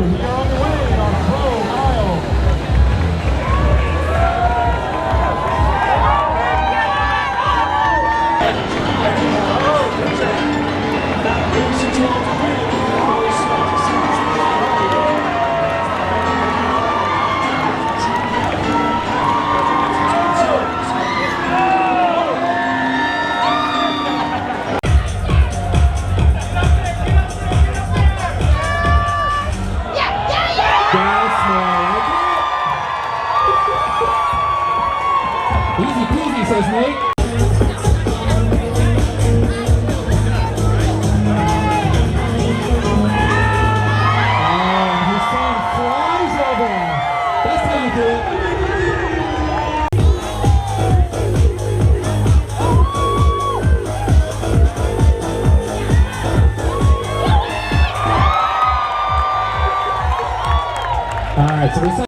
We are on the way on Pro Aisle. Easy peasy, says Nate. Oh, he's saying flies over. That's how you do it. All right, so we saw.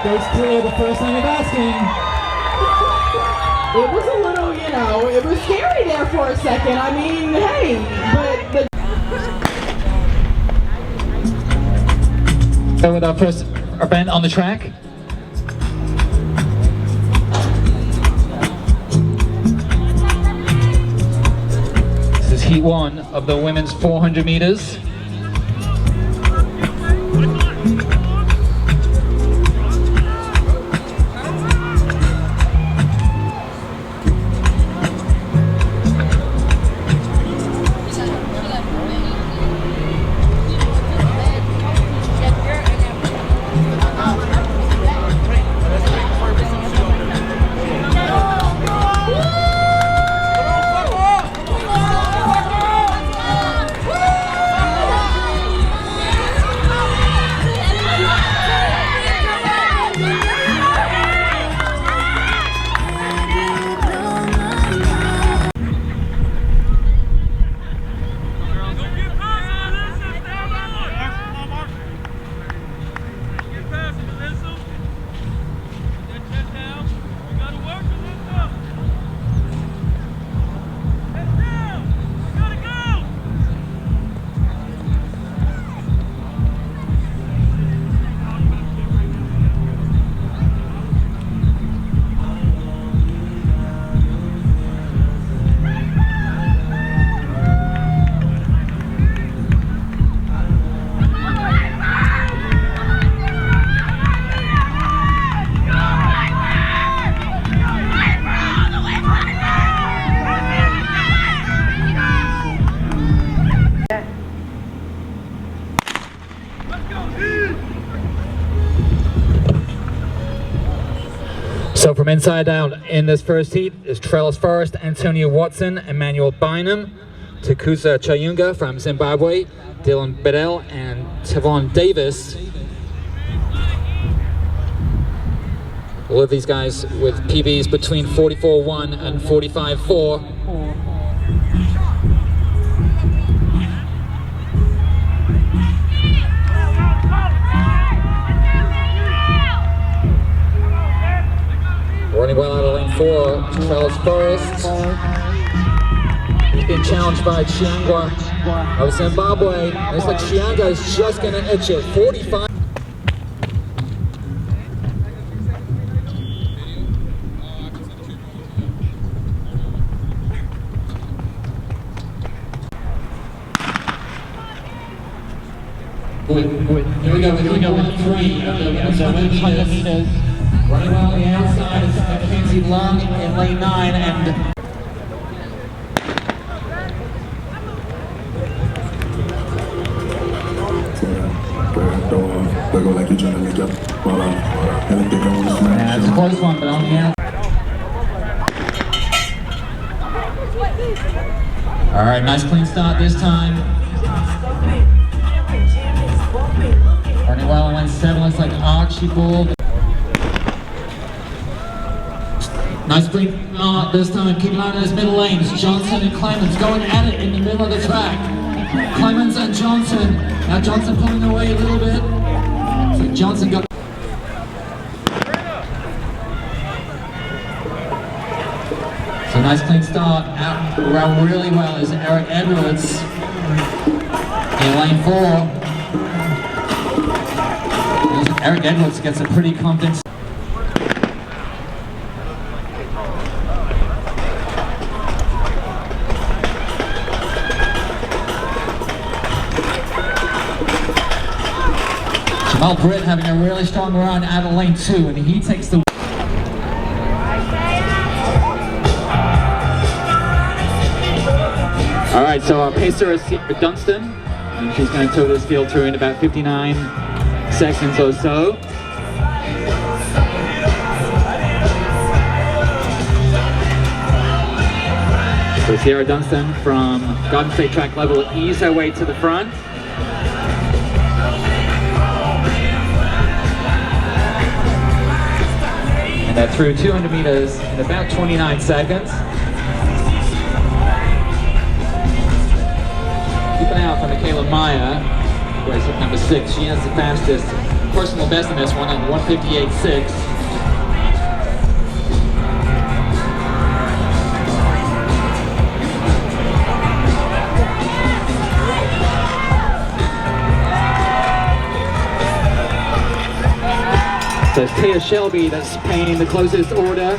Goes clear the first time of asking. It was a little, you know, it was scary there for a second. I mean, hey, but So with our first event on the track. This is heat one of the women's 400 meters. So from inside out in this first heat is Trellis Forrest, Antonio Watson, Emmanuel Bynum, Takusa Chayunga from Zimbabwe, Dylan Bedell, and Tavon Davis. All of these guys with PBs between 44.1 and 45.4. Running well out of lane 4, Trellis Forrest. He's been challenged by Chiangwa of Zimbabwe. Looks like Chianga is just going to etch it. 45. Here we go with 3 of the 100 meters. Running well on the outside is McKenzie Long in lane 9 and yeah, it's a close one, but on the outside. Alright, nice clean start this time. Running well on lane 7, looks like Archibald. Nice clean start this time, keep an eye on those middle lanes. Johnson and Clemens going at it in the middle of the track. Clemens and Johnson. Now Johnson pulling away a little bit. So Johnson got... So nice clean start. Out around really well is Eric Edwards in lane 4. Eric Edwards gets a pretty confident. Jamal Britt having a really strong run out of lane 2, and he takes the... Alright, so our pacer is Dunstan, and she's going to tow this field through in about 59 seconds or so. So Sierra Dunstan from Garden State track level will ease her way to the front. And that through 200 meters in about 29 seconds. Keep an eye out for Michaela Maya. Race at number 6. She has the fastest personal best in this one on 1:58.6. So it's Tia Shelby that's paying the closest order,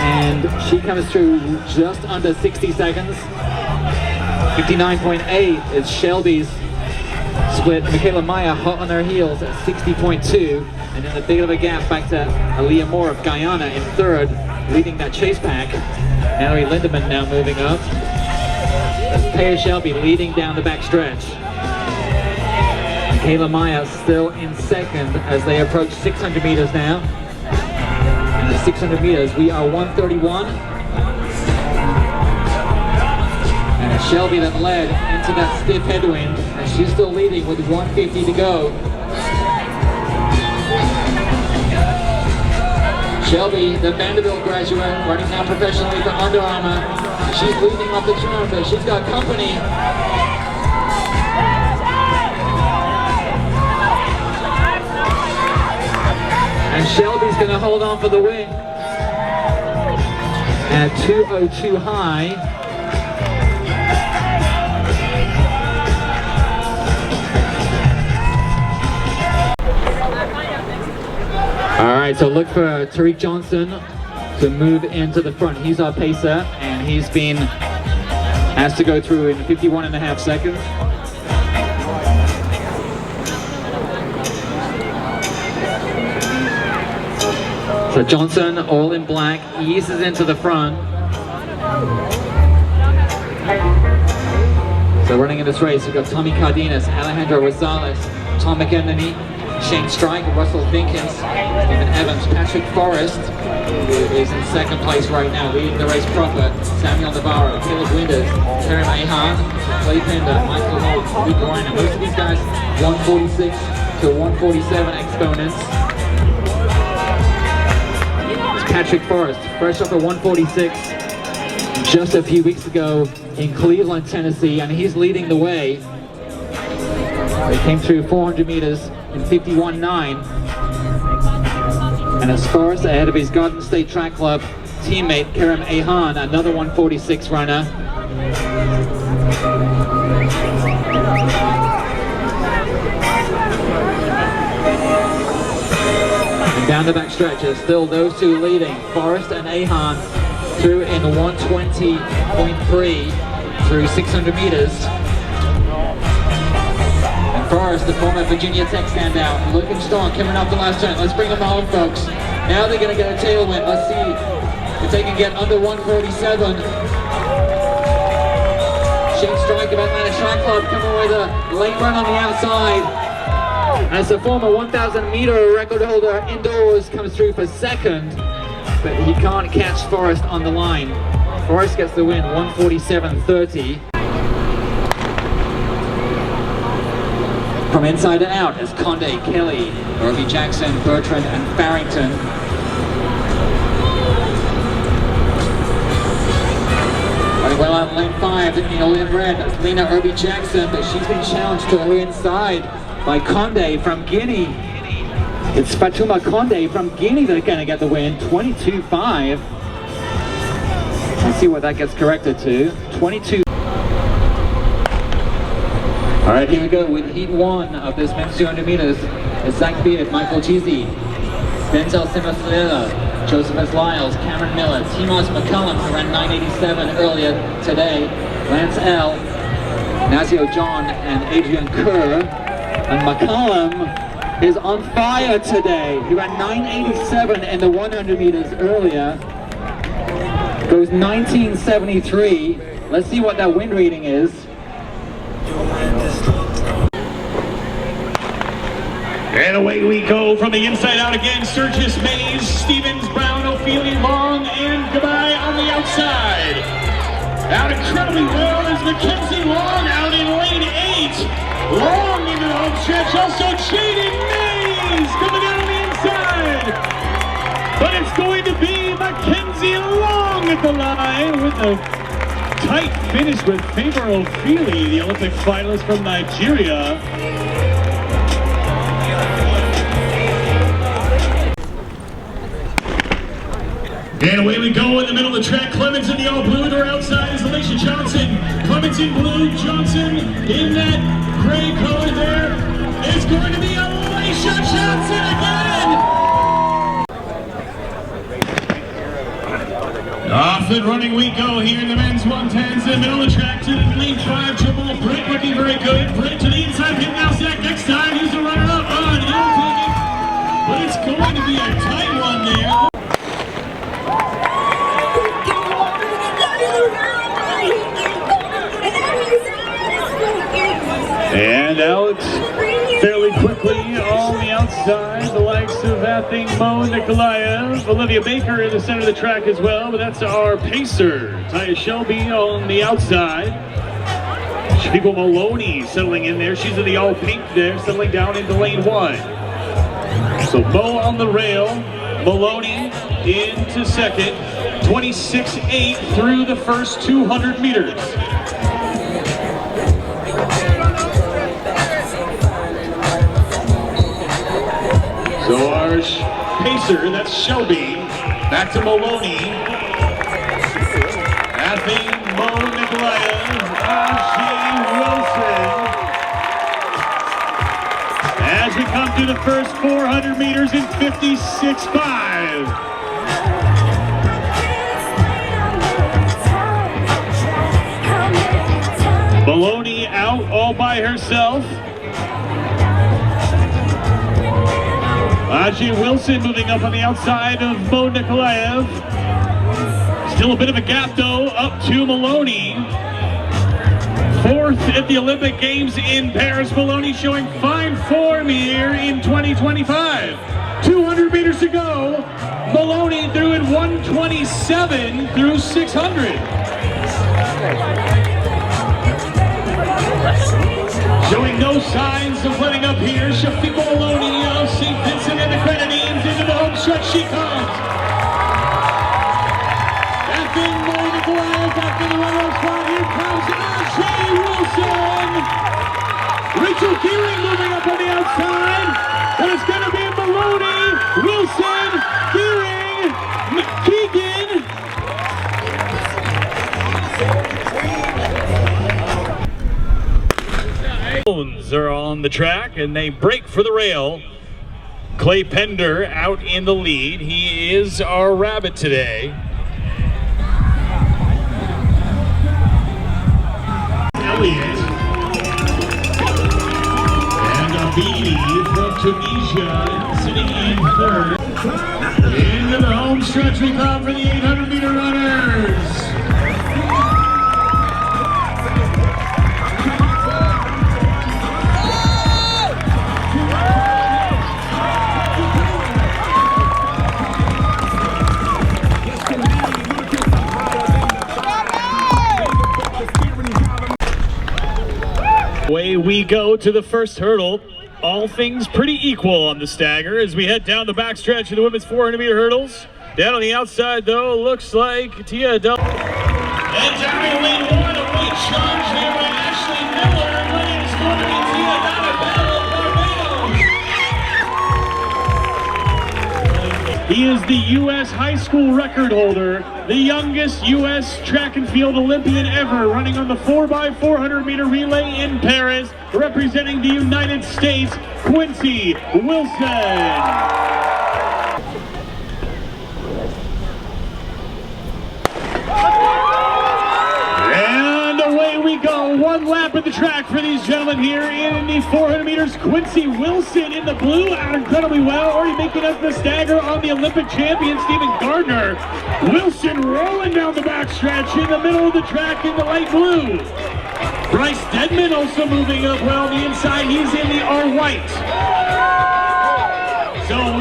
and she comes through just under 60 seconds. 59.8 is Shelby's split. Michaela Maya hot on her heels at 60.2, and then a bit of a gap back to Aaliyah Moore of Guyana in 3rd, leading that chase pack. Mallory Lindemann now moving up. That's Taya Shelby leading down the back stretch. Michaela Maya still in 2nd as they approach 600 meters now. And the 600 meters, we are 1:31. And it's Shelby that led into that stiff headwind, and she's still leading with 1:50 to go. Shelby, the Vanderbilt graduate, running now professionally for Under Armour. She's leading off the turn, but she's got company. And Shelby's going to hold on for the win at 2:02 high. All right, so look for Tariq Johnson to move into the front. He's our pacer, and he's been asked to go through in 51.5 seconds. So Johnson, all in black, eases into the front. So running in this race, we've got Tommy Cardenas, Alejandro Rosales, Tom McKenzie, Shane Strike, Russell Dinkins, Stephen Evans, Patrick Forrest, who is in 2nd place right now, leading the race proper, Samuel Navarro, Caleb Winders, Terry Mahan, Clay Pender, Michael Long, Luke Reiner. Most of these guys, 146 to 147 exponents. Patrick Forrest, fresh off a 146 just a few weeks ago in Cleveland, Tennessee, and he's leading the way. He came through 400 meters in 51.9, and as Forrest ahead of his Garden State Track Club teammate Kerem Ahan, another 146 runner. And down the back stretch, it's still those two leading, Forrest and Ahan, through in 120.3 through 600 meters. And Forrest, the former Virginia Tech standout, looking strong, coming up the last turn. Let's bring them home, folks. Now they're going to get a tailwind. Let's see if they can get under 147. Shane Strike of Atlanta Track Club coming with a late run on the outside. As the former 1,000 meter record holder indoors comes through for 2nd, but he can't catch Forrest on the line. Forrest gets the win, 147.30. From inside and out is Conde, Kelly, Robbie Jackson, Bertrand, and Farrington. Running well out lane 5, in red, that's Lena Irby Jackson, but she's been challenged to her inside by Conde from Guinea. It's Fatuma Conde from Guinea that's going to get the win, 22.5. Let's see what that gets corrected to, 22. All right, here we go with heat 1 of this men's 200 meters. It's Zach Beard, Michael Cheesy, Denzel Simmerslilla, Josephus Lyles, Cameron Miller, Timos McCullum, who ran 987 earlier today, Lance L, Nazio John, and Adrian Kerr. And McCullum is on fire today. He ran 987 in the 100 meters earlier. Goes 1973. Let's see what that wind reading is. And away we go from the inside out again. Sturgis, Mays, Stevens, Brown, Ophelia, Long, and goodbye on the outside. Out incredibly well is McKenzie Long out in lane 8. Long into the home stretch. Also Jaden Mays coming out on the inside. But it's going to be McKenzie Long at the line with a tight finish with Faber Ophelia, the Olympic finalist from Nigeria. And away we go in the middle of the track. Clemens in the all blue. Door outside is Alicia Johnson. Clemens in blue. Johnson in that gray color there. It's going to be Alicia Johnson again. Off and running we go here in the men's 110s. In the middle of the track to lane 5. Triple Britt looking very good. Britt to the inside. Pit now Zach next time. He's the runner up. He'll take it. But it's going to be a tight one there. And out fairly quickly on the outside, the likes of that thing, Mo Nikolaev, Olivia Baker in the center of the track as well, but that's our pacer, Taya Shelby on the outside. Shpiegel Maloney settling in there, she's in the all pink there, settling down into lane 1. So Mo on the rail, Maloney into second, 26.8 through the first 200 meters. So our pacer, that's Shelby, back to Maloney. Athing, Mo Nikolaev, Ajay Wilson. As we come through the first 400 meters in 56.5. Maloney out all by herself. Ajay Wilson moving up on the outside of Mo Nikolaev. Still a bit of a gap though, up to Maloney. 4th at the Olympic Games in Paris. Maloney showing fine form here in 2025. 200 meters to go. Maloney through in 1:27 through 600. Showing no signs of letting up here. Shafiq Maloney of St. Vincent and the Grenadines into the home stretch she comes. After Mo Nikolaev, after the runner-up spot, here comes Ajay Wilson. Rachel Gearing moving up on the outside. And it's going to be Maloney, Wilson, Gearing, McKeegan. Are on the track and they break for the rail. Clay Pender out in the lead. He is our rabbit today. Elliott and Abidi from Tunisia sitting in 3rd. Into the home stretch we come for the 800-meter runners. Away we go to the first hurdle. All things pretty equal on the stagger as we head down the backstretch of the women's 400-meter hurdles. Down on the outside, though, looks like Tia Del. And down in lane one, a weight charge there by Ashley Miller. Winning is going to be Tia Donabelle of Barbados. He is the U.S. high school record holder, the youngest U.S. track and field Olympian ever, running on the 4x400 meter relay in Paris, representing the United States, Quincy Wilson. One lap of the track for these gentlemen here in the 400 meters. Quincy Wilson in the blue out incredibly well, already making up the stagger on the Olympic champion Stephen Gardner. Wilson rolling down the backstretch in the middle of the track in the light blue. Bryce Deadman also moving up well on the inside. He's in the all white. So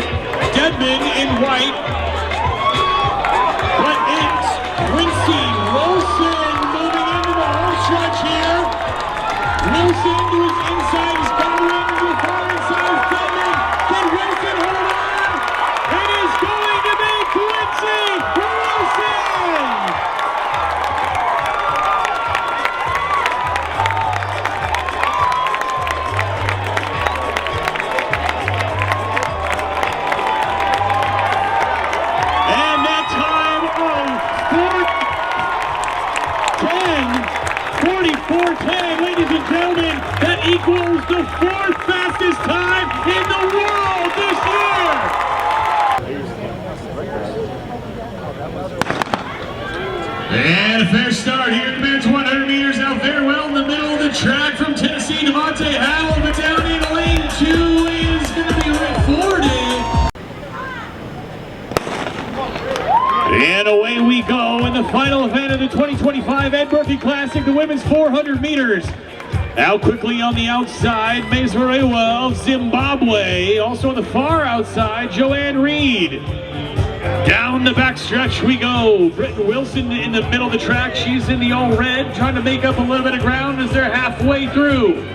Deadman in white, but it's Quincy Wilson moving into the home stretch here. Wilson to his inside, he's covering to the far inside, Deadman. Can Wilson hold on? It is going to be Quincy Wilson! And that time of 4:10, ladies and gentlemen, that equals the fourth fastest time in the world this year. And a fair start here at the men's 100 meters. Now very well in the middle of the track from Tennessee, Devontae Howell, but down in lane 2 is going to be Rick Fordy. And away we go in the final event of the 2025 Ed Murphey Classic, the women's 400 meters. Out quickly on the outside, Mezorewa of Zimbabwe. Also on the far outside, Joanne Reed. Down the backstretch we go. Britton Wilson in the middle of the track. She's in the all red, trying to make up a little bit of ground as they're halfway through.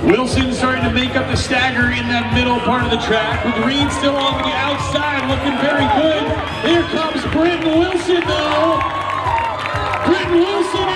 Wilson starting to make up the stagger in that middle part of the track, with Reed still on the outside, looking very good. Here comes Britton Wilson though. Britton Wilson